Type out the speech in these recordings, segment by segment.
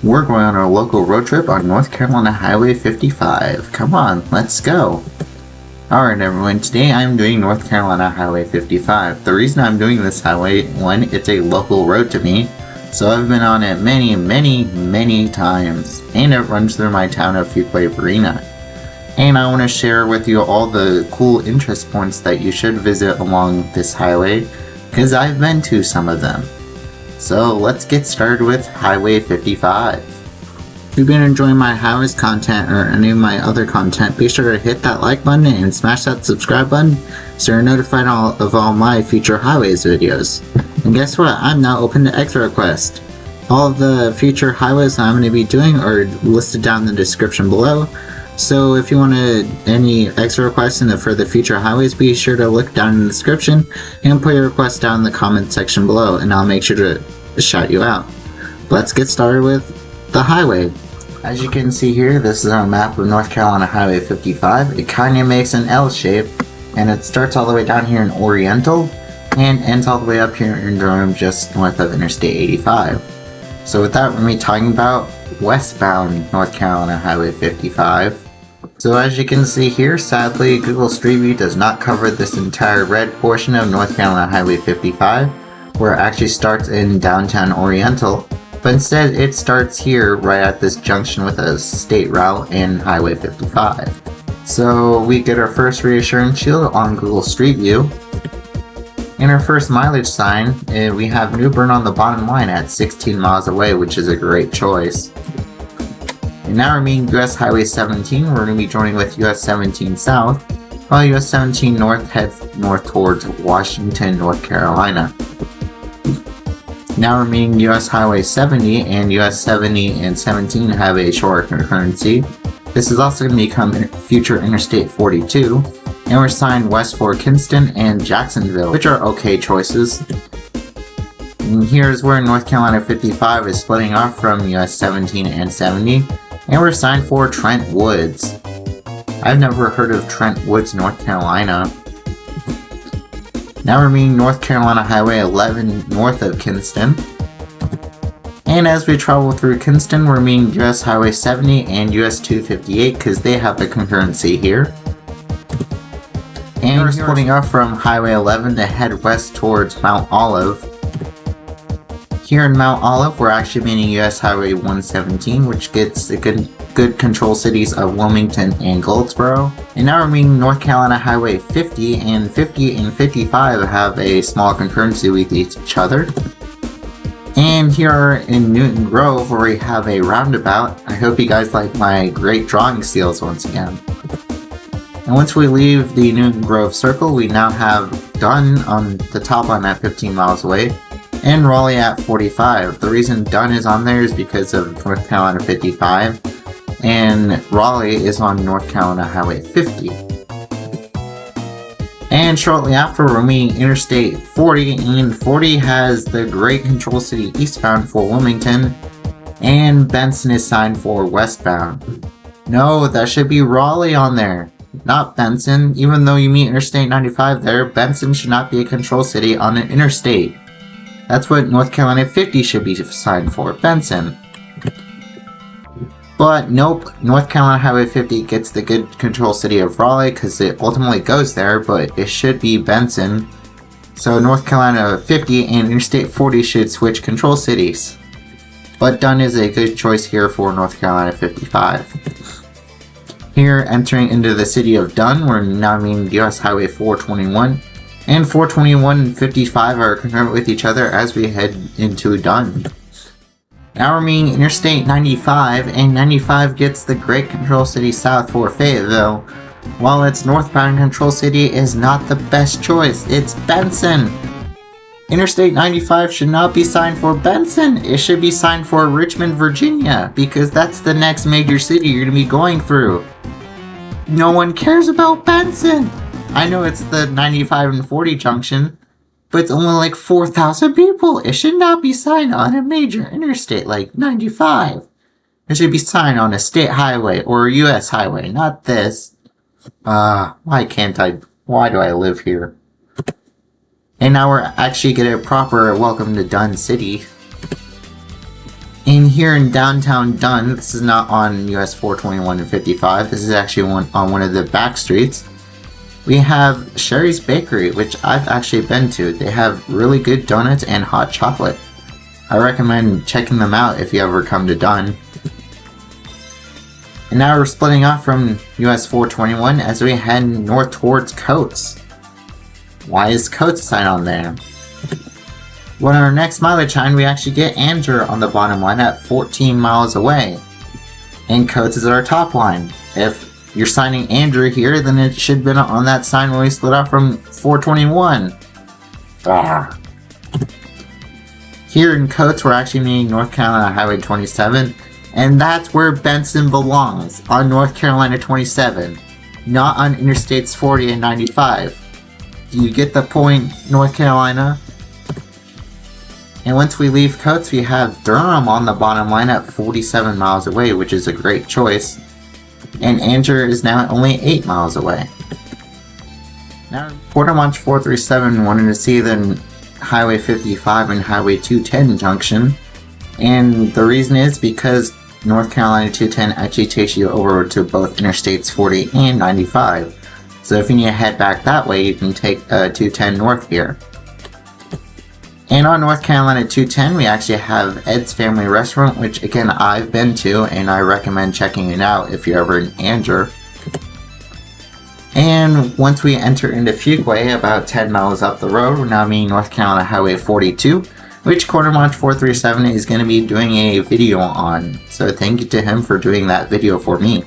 We're going on a local road trip on North Carolina Highway 55. Come on, let's go. Alright everyone, today I'm doing North Carolina Highway 55. The reason I'm doing this highway, one, it's a local road to me, so I've been on it many times, and it runs through my town of Fuquay-Varina. And I want to share with you all the cool interest points that you should visit along this highway, because I've been to some of them. So let's get started with Highway 55. If you've been enjoying my highways content or any of my other content, be sure to hit that like button and smash that subscribe button so you're notified of all my future highways videos. And guess what? I'm now open to extra requests. All of the future highways I'm going to be doing are listed down in the description below. So if you want any extra requests for the future highways, be sure to look down in the description and put your request down in the comment section below, and I'll make sure to shout you out. Let's get started with the highway. As you can see here, this is our map of North Carolina Highway 55. It kind of makes an L shape, and it starts all the way down here in Oriental and ends all the way up here in Durham, just north of Interstate 85. So with that, we're going to be talking about westbound North Carolina Highway 55. So as you can see here, sadly, Google Street View does not cover this entire red portion of North Carolina Highway 55, where it actually starts in downtown Oriental, but instead it starts here right at this junction with a state route and Highway 55. So we get our first reassurance shield on Google Street View. In our first mileage sign, we have New Bern on the bottom line at 16 miles away, which is a great choice. And now we're meeting US Highway 17, we're going to be joining with US 17 South, while US 17 North heads north towards Washington, North Carolina. Now we're meeting US Highway 70, and US 70 and 17 have a short concurrency. This is also going to become future Interstate 42, and we're signed west for Kinston and Jacksonville, which are okay choices. And here's where North Carolina 55 is splitting off from US 17 and 70. And we're signed for Trent Woods. I've never heard of Trent Woods, North Carolina. Now we're meeting North Carolina Highway 11 north of Kinston. And as we travel through Kinston, we're meeting US Highway 70 and US 258 because they have the concurrency here. And we're splitting off from Highway 11 to head west towards Mount Olive. Here in Mount Olive, we're actually meeting US Highway 117, which gets the good control cities of Wilmington and Goldsboro. And now we're meeting North Carolina Highway 50, and 50 and 55 have a small concurrency with each other. And here in Newton Grove, where we have a roundabout. I hope you guys like my great drawing skills once again. And once we leave the Newton Grove circle, we now have Dunn on the top line at 15 miles away. And Raleigh at 45. The reason Dunn is on there is because of North Carolina 55, and Raleigh is on North Carolina Highway 50. And shortly after, we're meeting Interstate 40, and 40 has the great control city eastbound for Wilmington, and Benson is signed for westbound. No, that should be Raleigh on there, not Benson. Even though you meet Interstate 95 there, Benson should not be a control city on an interstate. That's what North Carolina 50 should be signed for, Benson. But nope, North Carolina Highway 50 gets the good control city of Raleigh because it ultimately goes there, but it should be Benson. So North Carolina 50 and Interstate 40 should switch control cities. But Dunn is a good choice here for North Carolina 55. Here, entering into the city of Dunn, we're now meeting US Highway 421. And 421 and 55 are concurrent with each other as we head into Dunn. Now we're meeting Interstate 95, and 95 gets the great control city south for Fayetteville, while its northbound control city is not the best choice. It's Benson. Interstate 95 should not be signed for Benson. It should be signed for Richmond, Virginia, because that's the next major city you're going to be going through. No one cares about Benson. I know it's the 95 and 40 junction, but it's only like 4,000 people. It should not be signed on a major interstate like 95. It should be signed on a state highway or a US highway, not this. Why do I live here? And now we're actually getting a proper welcome to Dunn City. And here in downtown Dunn, this is not on US 421 and 55, this is actually on one of the back streets. We have Sherry's Bakery, which I've actually been to. They have really good donuts and hot chocolate. I recommend checking them out if you ever come to Dunn. And now we're splitting off from US 421 as we head north towards Coates. Why is Coates sign on there? Well, on our next mileage sign, we actually get Andrew on the bottom line at 14 miles away. And Coates is our top line. If you're signing Andrew here, then it should have been on that sign when we split off from 421. Ah. Here in Coates, we're actually meeting North Carolina Highway 27, and that's where Benson belongs, on North Carolina 27, not on Interstates 40 and 95. Do you get the point, North Carolina? And once we leave Coates, we have Durham on the bottom line at 47 miles away, which is a great choice. And Angier is now only 8 miles away. Now, Porter Munch 437 wanted to see the Highway 55 and Highway 210 junction. And the reason is because North Carolina 210 actually takes you over to both Interstates 40 and 95. So if you need to head back that way, you can take 210 north here. And on North Carolina 210, we actually have Ed's Family Restaurant, which again I've been to, and I recommend checking it out if you're ever in Angier. And once we enter into Fuquay, about 10 miles up the road, we're now meeting North Carolina Highway 42, which Quarter Munch 437 is going to be doing a video on. So thank you to him for doing that video for me.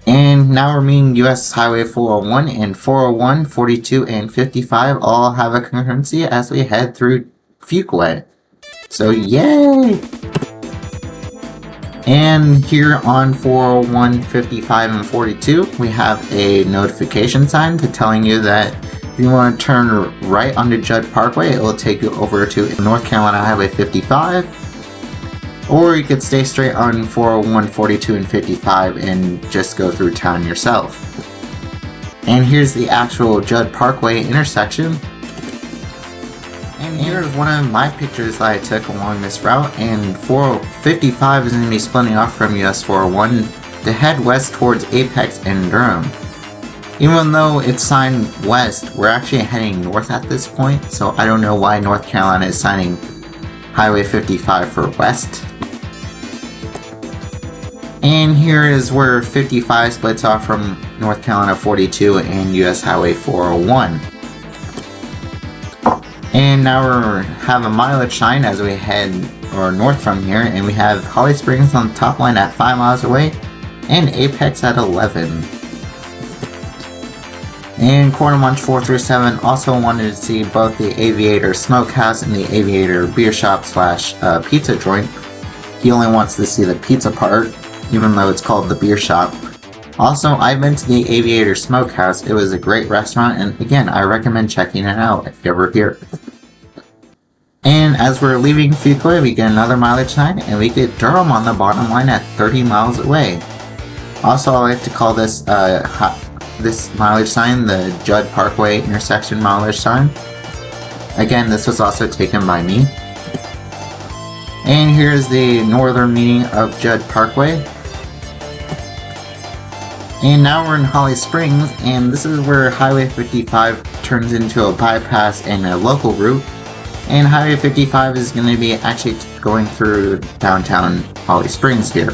And now we're meeting US Highway 401, and 401, 42, and 55 all have a concurrency as we head through Fuquay. So yay! And here on 401, 55, and 42, we have a notification sign telling you that if you want to turn right onto Judd Parkway, it will take you over to North Carolina Highway 55. Or you could stay straight on 401, 42, and 55 and just go through town yourself. And here's the actual Judd Parkway intersection. And here's one of my pictures that I took along this route, and 455 is going to be splitting off from US 401 to head west towards Apex and Durham. Even though it's signed west, we're actually heading north at this point, so I don't know why North Carolina is signing Highway 55 for west. And here is where 55 splits off from North Carolina 42 and US Highway 401. And now we have a mileage sign as we head north from here, and we have Holly Springs on the top line at 5 miles away, and Apex at 11. And Quarter Munch 437 also wanted to see both the Aviator Smokehouse and the Aviator Beer Shop / pizza joint. He only wants to see the pizza part, even though it's called the Beer Shop. Also, I've been to the Aviator Smokehouse. It was a great restaurant, and again, I recommend checking it out if you're ever here. And as we're leaving Fuquay, we get another mileage sign, and we get Durham on the bottom line at 30 miles away. Also, I like to call this this mileage sign the Judd Parkway intersection mileage sign. Again, this was also taken by me. And here's the northern meaning of Judd Parkway. And now we're in Holly Springs, and this is where Highway 55 turns into a bypass and a local route. And Highway 55 is going to be actually going through downtown Holly Springs here.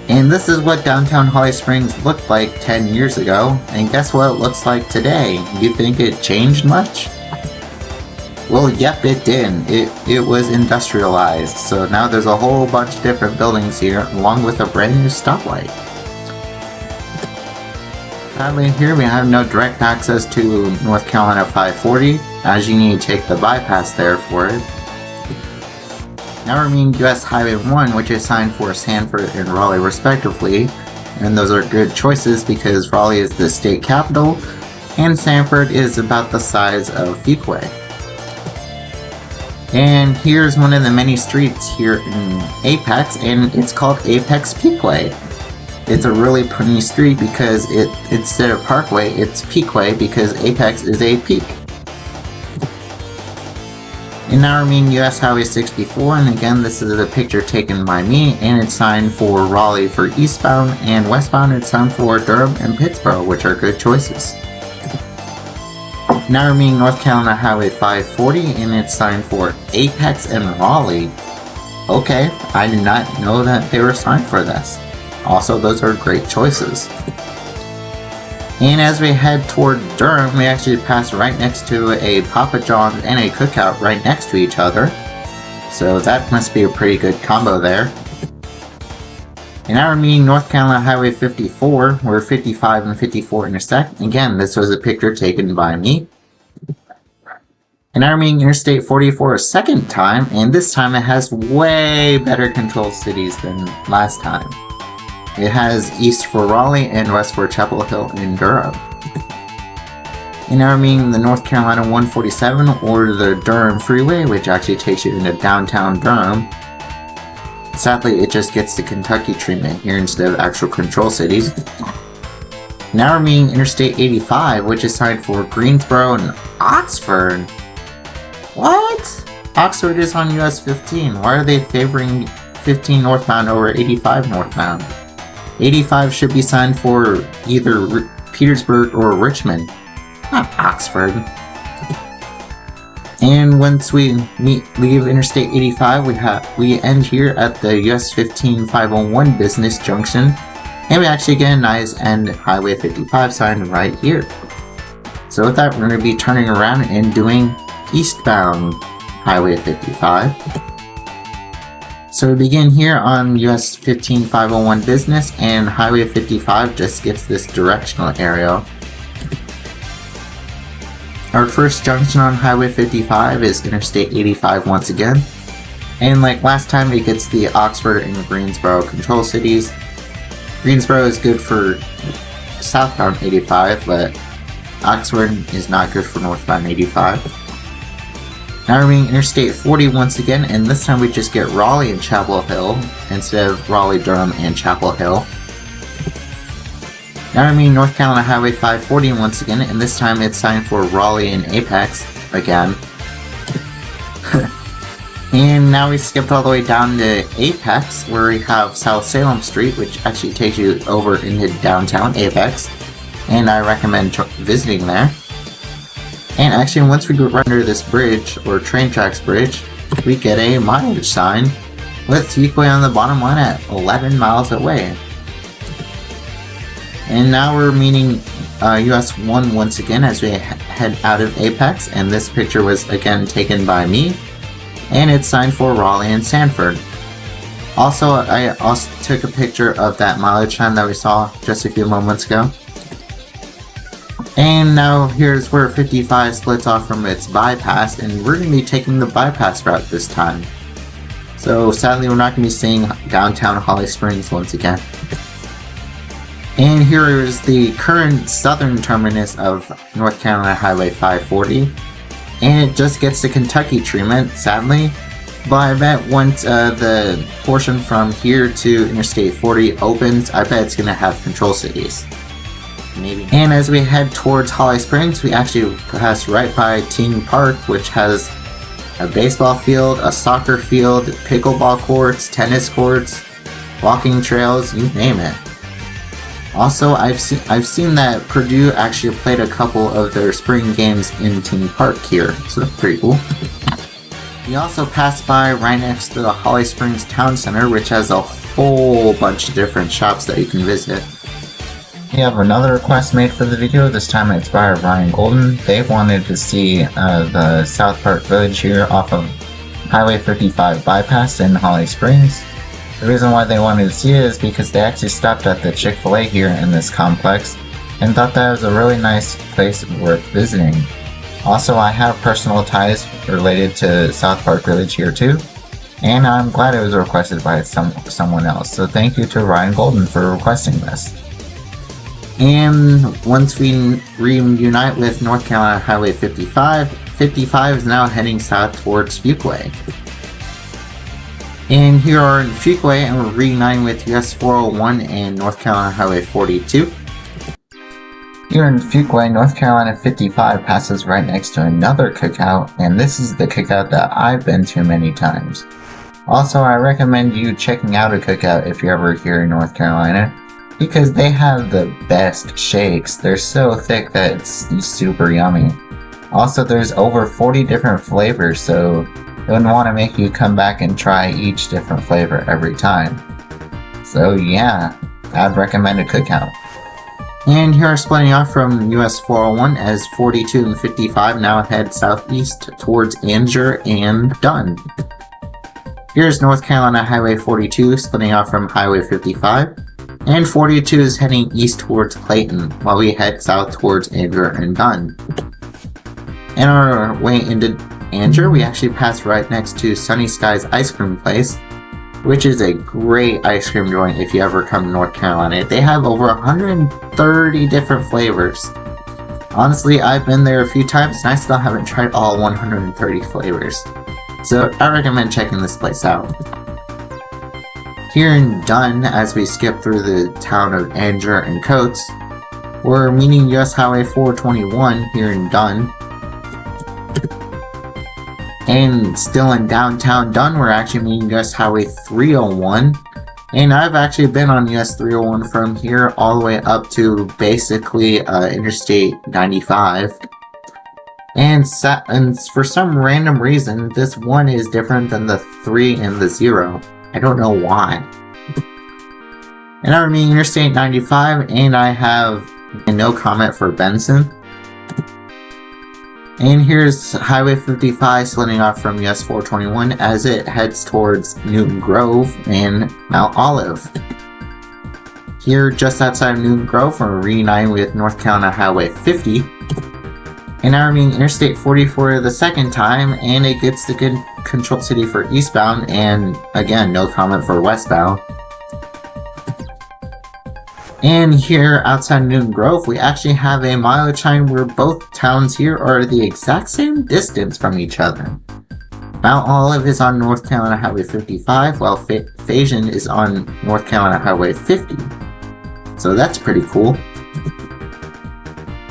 And this is what downtown Holly Springs looked like 10 years ago, and guess what it looks like today? You think it changed much? Well, yep, it did. It was industrialized, so now there's a whole bunch of different buildings here, along with a brand new stoplight. Sadly, here we have no direct access to North Carolina 540, as you need to take the bypass there for it. Now we're meeting US Highway 1, which is signed for Sanford and Raleigh respectively, and those are good choices because Raleigh is the state capital, and Sanford is about the size of Fuquay. And here's one of the many streets here in Apex, and it's called Apex Peakway. It's a really pretty street because instead of Parkway, it's Peakway because Apex is a peak. And now we're meeting US Highway 64, and again this is a picture taken by me, and it's signed for Raleigh for eastbound, and westbound it's signed for Durham and Pittsburgh, which are good choices. Now we're meeting North Carolina Highway 540, and it's signed for Apex and Raleigh. Okay, I did not know that they were signed for this. Also, those are great choices. And as we head toward Durham, we actually pass right next to a Papa John's and a Cookout right next to each other. So that must be a pretty good combo there. And now we're meeting North Carolina Highway 54, where 55 and 54 intersect. Again, this was a picture taken by me. And now we're meeting Interstate 44 a second time, and this time it has way better controlled cities than last time. It has east for Raleigh and west for Chapel Hill and Durham. And now we're meeting the North Carolina 147 or the Durham Freeway, which actually takes you into downtown Durham. Sadly, it just gets the Kentucky treatment here instead of actual control cities. Now we're meeting Interstate 85, which is signed for Greensboro and Oxford. What? Oxford is on US 15. Why are they favoring 15 northbound over 85 northbound? 85 should be signed for either Petersburg or Richmond, not Oxford. And once we leave Interstate 85, we end here at the US 15 501 business junction, and we actually get a nice end Highway 55 sign right here. So with that, we're going to be turning around and doing eastbound Highway 55. So we begin here on US 15 501 business, and Highway 55 just gets this directional arrow. Our first junction on Highway 55 is Interstate 85 once again, and like last time it gets the Oxford and Greensboro control cities. Greensboro is good for southbound 85, but Oxford is not good for northbound 85. Now we're meeting Interstate 40 once again, and this time we just get Raleigh and Chapel Hill instead of Raleigh, Durham, and Chapel Hill. Now we're meeting North Carolina Highway 540 once again, and this time it's signed for Raleigh and Apex again. And now we skipped all the way down to Apex, where we have South Salem Street, which actually takes you over into downtown Apex, and I recommend visiting there. And actually, once we go right under this bridge, or train tracks bridge, we get a mileage sign with Hwy on the bottom line at 11 miles away. And now we're meeting US 1 once again as we head out of Apex, and this picture was again taken by me, and it's signed for Raleigh and Sanford. Also, I also took a picture of that mileage sign that we saw just a few moments ago. And now here's where 55 splits off from its bypass, and we're going to be taking the bypass route this time. So sadly, we're not going to be seeing downtown Holly Springs once again. And here is the current southern terminus of North Carolina Highway 540, and it just gets the Kentucky treatment, sadly. But I bet once the portion from here to Interstate 40 opens, I bet it's going to have control cities. Maybe. And as we head towards Holly Springs, we actually pass right by Team Park, which has a baseball field, a soccer field, pickleball courts, tennis courts, walking trails, you name it. Also, I've seen that Purdue actually played a couple of their spring games in Team Park here, so that's pretty cool. We also passed by right next to the Holly Springs Town Center, which has a whole bunch of different shops that you can visit. We have another request made for the video. This time it's by Ryan Golden. They wanted to see the South Park Village here off of Highway 55 bypass in Holly Springs. The reason why they wanted to see it is because they actually stopped at the Chick-fil-A here in this complex and thought that was a really nice place worth visiting. Also, I have personal ties related to South Park Village here too, and I'm glad it was requested by someone else. So thank you to Ryan Golden for requesting this. And once we reunite with North Carolina Highway 55, 55 is now heading south towards Fuquay. And here are in Fuquay, and we're reuniting with US 401 and North Carolina Highway 42. Here in Fuquay, North Carolina 55 passes right next to another cookout, and this is the cookout that I've been to many times. Also, I recommend you checking out a cookout if you're ever here in North Carolina, because they have the best shakes. They're so thick that it's super yummy. Also, there's over 40 different flavors, so it would want to make you come back and try each different flavor every time. So yeah, I'd recommend a cookout. And here splitting off from US 401 as 42 and 55 now head southeast towards Anger and Dunn. Here's North Carolina Highway 42 splitting off from Highway 55, and 42 is heading east towards Clayton while we head south towards Anger and Dunn. And on our way into Anger, we actually pass right next to Sunny Skies Ice Cream Place, which is a great ice cream joint if you ever come to North Carolina. They have over 130 different flavors. Honestly, I've been there a few times and I still haven't tried all 130 flavors. So I recommend checking this place out. Here in Dunn, as we skip through the town of Anger and Coates, we're meeting US Highway 421 here in Dunn. And still in downtown Dunn, we're actually meeting US Highway 301. And I've actually been on US 301 from here all the way up to basically Interstate 95. And for some random reason, this 1 is different than the 3 and the 0. I don't know why. And I'm meeting Interstate 95, and I have a no comment for Benson. And here's Highway 55 splitting off from US 421 as it heads towards Newton Grove and Mount Olive. Here, just outside of Newton Grove, we're reuniting with North Carolina Highway 50. And now we're meeting Interstate 40 for the second time, and it gets the good Control City for eastbound, and again, no comment for westbound. And here, outside Newton Grove, we actually have a mileage sign where both towns here are the exact same distance from each other. Mount Olive is on North Carolina Highway 55, while Phasian is on North Carolina Highway 50. So that's pretty cool.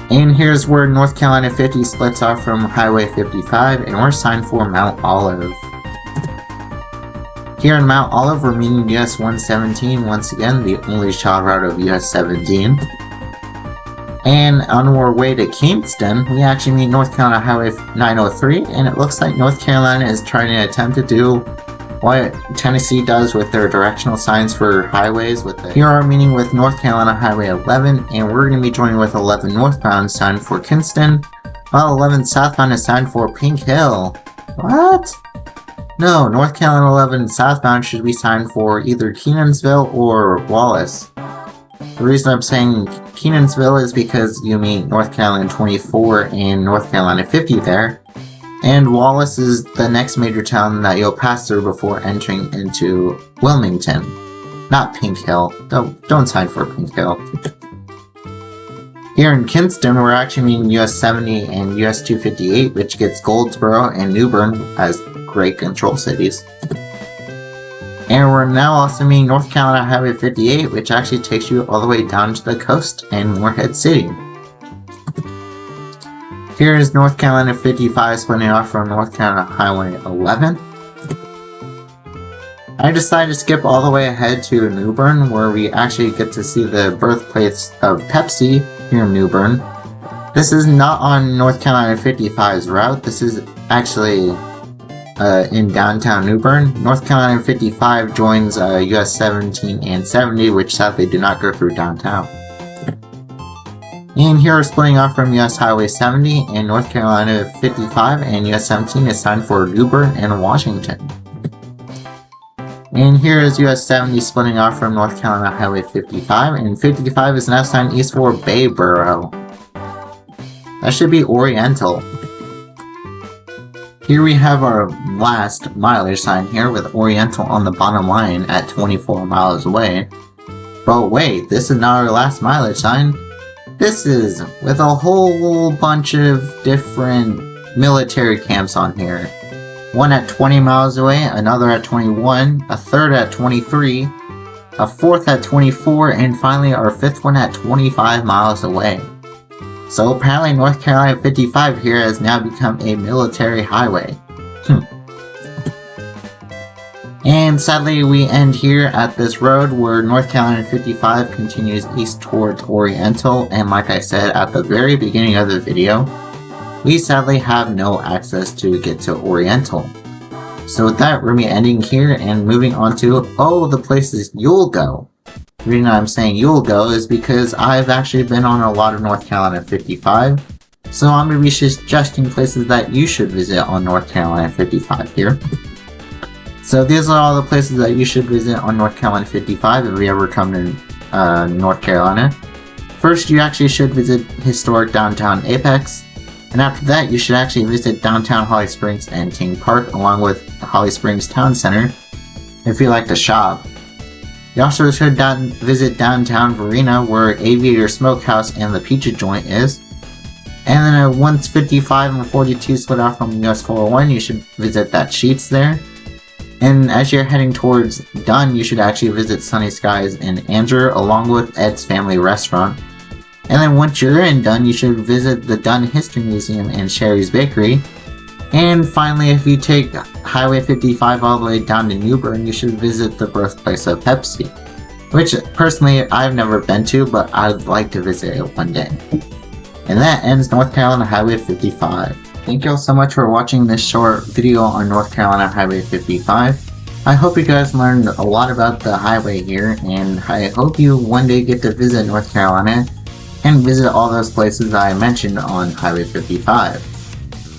And here's where North Carolina 50 splits off from Highway 55, and we're signed for Mount Olive. Here in Mount Olive, we're meeting US 117, once again, the only child route of US 17. And on our way to Kingston, we actually meet North Carolina Highway 903, and it looks like North Carolina is trying to attempt to do what Tennessee does with their directional signs for highways. Here are meeting with North Carolina Highway 11, and we're going to be joining with 11 northbound signed for Kinston, while 11 southbound is signed for Pink Hill. What? No, North Carolina 11 southbound should be signed for either Kenansville or Wallace. The reason I'm saying Kenansville is because you meet North Carolina 24 and North Carolina 50 there, and Wallace is the next major town that you'll pass through before entering into Wilmington. Not Pink Hill. Don't sign for Pink Hill. Here in Kinston, we're actually meeting US 70 and US 258, which gets Goldsboro and New Bern as great control cities. And we're now also meeting North Carolina Highway 58, which actually takes you all the way down to the coast and Morehead City. Here is North Carolina 55 splitting off from North Carolina Highway 11. I decided to skip all the way ahead to New Bern, where we actually get to see the birthplace of Pepsi here in New Bern. This is not on North Carolina 55's route. This is actually in downtown New Bern. North Carolina 55 joins US 17 and 70, which sadly do not go through downtown. And here are splitting off from US Highway 70 and North Carolina 55, and US 17 is signed for New Bern and Washington. And here is US 70 splitting off from North Carolina Highway 55, and 55 is now signed east for Bayboro. That should be Oriental. Here we have our last mileage sign here with Oriental on the bottom line at 24 miles away. But wait, this is not our last mileage sign. This is with a whole bunch of different military camps on here. One at 20 miles away, another at 21, a third at 23, a fourth at 24, and finally our fifth one at 25 miles away. So apparently North Carolina 55 here has now become a military highway. And sadly we end here at this road where North Carolina 55 continues east towards Oriental, and like I said at the very beginning of the video, we sadly have no access to get to Oriental. So with that, we're going to be ending here and moving on to, the places you'll go. The reason I'm saying you'll go is because I've actually been on a lot of North Carolina 55, so I'm going to be suggesting places that you should visit on North Carolina 55 here. So these are all the places that you should visit on North Carolina 55 if you ever come to North Carolina. First, you actually should visit historic downtown Apex, and after that you should actually visit downtown Holly Springs and King Park along with Holly Springs Town Center if you like to shop. You also should visit downtown Varina where Aviator Smokehouse and the Pizza Joint is. And then once 55 and 42 split off from US 401, you should visit that Sheets there. And as you're heading towards Dunn, you should actually visit Sunny Skies and Andrew along with Ed's Family Restaurant. And then once you're in Dunn, you should visit the Dunn History Museum and Sherry's Bakery. And finally, if you take Highway 55 all the way down to New Bern, you should visit the birthplace of Pepsi, which personally I've never been to, but I'd like to visit it one day. And that ends North Carolina Highway 55. Thank you all so much for watching this short video on North Carolina Highway 55. I hope you guys learned a lot about the highway here, and I hope you one day get to visit North Carolina and visit all those places that I mentioned on Highway 55.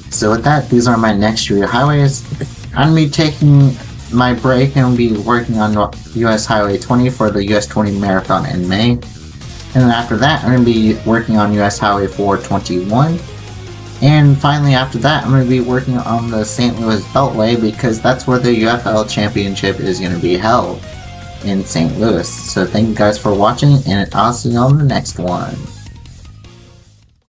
So with that, these are my next 3 highways. I'm going to be taking my break and I'll be working on US Highway 20 for the US 20 Marathon in May. And then after that, I'm going to be working on US Highway 421. And finally after that, I'm going to be working on the St. Louis Beltway because that's where the UFL Championship is going to be held in St. Louis. So thank you guys for watching, and I'll see you on the next one.